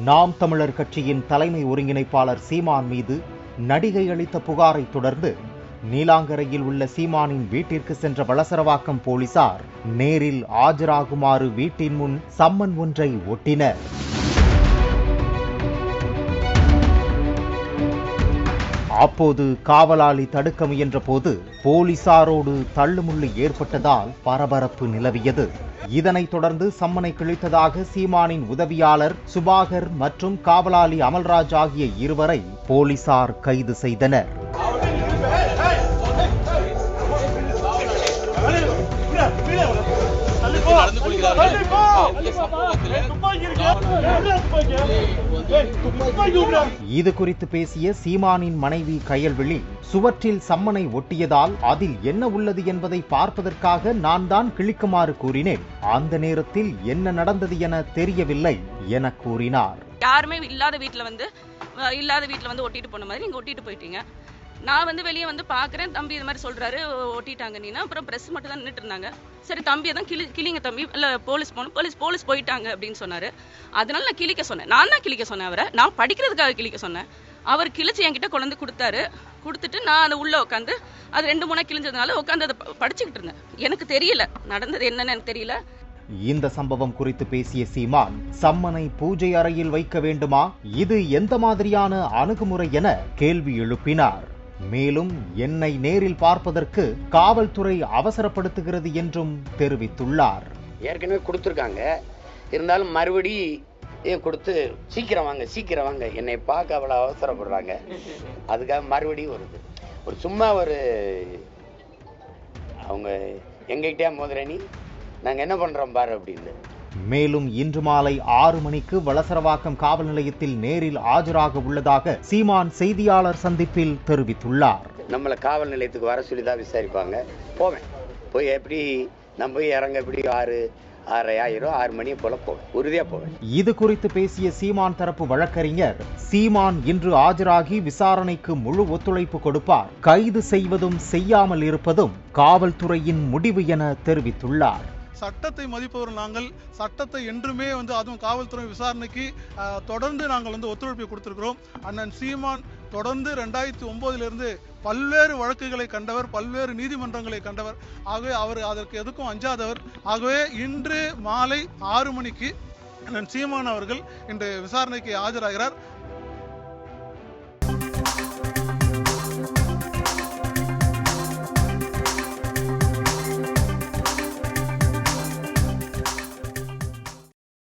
நாம் தமிழர் கட்சியின் தலைமை ஒருங்கிணைப்பாளர் சீமான் மீது நடிகை அளித்த புகாரை தொடர்ந்து நீலாங்கரையில் உள்ள சீமானின் வீட்டிற்கு சென்ற வளசரவாக்கம் போலீசார் நேரில் ஆஜராகுமாறு வீட்டின் முன் சம்மன் ஒன்றை ஒட்டினர். அப்போது காவலாளி தடுக்க முயன்ற போது போலீசாரோடு தள்ளுமுள்ளு ஏற்பட்டதால் பரபரப்பு நிலவியது. இதனைத் தொடர்ந்து சம்மனை கிழித்ததாக சீமானின் உதவியாளர் சுபாகர் மற்றும் காவலாளி அமல்ராஜ் ஆகிய இருவரை போலீசார் கைது செய்தனர். இது குறித்து பேசிய சீமானின் மனைவி கயல்விழி, சுவற்றில் சம்மனை ஒட்டியதால் அதில் என்ன உள்ளது என்பதை பார்ப்பதற்காக நான் தான் கிழிக்குமாறு கூறினேன். அந்த நேரத்தில் என்ன நடந்தது என தெரியவில்லை என கூறினார். யாருமே இல்லாத வீட்டுல வந்து ஒட்டிட்டு போன மாதிரி நீங்க ஒட்டிட்டு போயிட்டீங்க. நான் வெளியே பாக்குறேன், தம்பி இது மாதிரி சொல்றாரு, ஒட்டிட்டாங்க நீனா. அப்புறம் பிரஸ் மட்டும் தான் நின்றுட்டு இருந்தாங்க. சரி தம்பியை தான் கிளிங்க தம்பி, இல்ல போலீஸ் போகணும், போலீஸ் போயிட்டாங்க அப்படின்னு சொன்னாரு. அதனால நான் கிளிக்க சொன்னேன். நான் தான் கிளிக்க சொன்னேன் அவரை. நான் படிக்கிறதுக்காக கிளிக்க சொன்னேன். அவர் கிழிச்சு என்கிட்ட கொண்டு கொடுத்தாரு. கொடுத்துட்டு நான் அதை உள்ள உட்காந்து அது 2-3 கிழிஞ்சதுனால உட்காந்து அதை படிச்சுக்கிட்டு இருந்தேன். எனக்கு தெரியல நடந்தது என்னன்னு எனக்கு தெரியல. இந்த சம்பவம் குறித்து பேசிய சீமான், சம்மனை பூஜை அறையில் வைக்க வேண்டுமா, இது எந்த மாதிரியான அணுகுமுறை என கேள்வி எழுப்பினார். மேலும் என்னை நேரில் பார்ப்பதற்கு காவல்துறை அவசரப்படுத்துகிறது என்றும் தெரிவித்துள்ளார். ஏற்கனவே கொடுத்துருக்காங்க, இருந்தாலும் மறுபடி கொடுத்து சீக்கிரம் வாங்க என்னை பார்க்க அவ்வளோ அவசரப்படுறாங்க. அதுக்காக மறுபடியும் வருது. சும்மா அவங்க எங்ககிட்டயா மோதிரணி நாங்கள் என்ன பண்ணுறோம் பாரு அப்படின்னு. மேலும் இன்று மாலை 6 மணிக்கு வளசரவாக்கம் காவல் நிலையத்தில் நேரில் ஆஜராக உள்ளதாக சீமான் செய்தியாளர் சந்திப்பில் தெரிவித்துள்ளார். நம்மளை காவல் நிலையத்துக்கு வர சொல்லி தான் விசாரிப்பாங்க. போய் எப்படி நம்ம போய் இறங்க எப்படி 6 மணி போல போவேன், உறுதியா போவேன். இது குறித்து பேசிய சீமான் தரப்பு வழக்கறிஞர், சீமான் இன்று ஆஜராகி விசாரணைக்கு முழு ஒத்துழைப்பு கொடுப்பார், கைது செய்வதும் செய்யாமல் இருப்பதும் காவல்துறையின் முடிவு என தெரிவித்துள்ளார். சட்டத்தை மதிப்பவர் நாங்கள். சட்டத்தை என்றுமே அதுவும் காவல்துறை விசாரணைக்கு தொடர்ந்து நாங்கள் ஒத்துழைப்பு கொடுத்திருக்கிறோம். அண்ணன் சீமான் தொடர்ந்து 2009 பல்வேறு வழக்குகளை கண்டவர், பல்வேறு நீதிமன்றங்களை கண்டவர். ஆகவே அவர் அதற்கு எதுக்கும் அஞ்சாதவர். ஆகவே இன்று மாலை 6 மணிக்கு அண்ணன் சீமான் அவர்கள் இன்று விசாரணைக்கு ஆஜராகிறார்.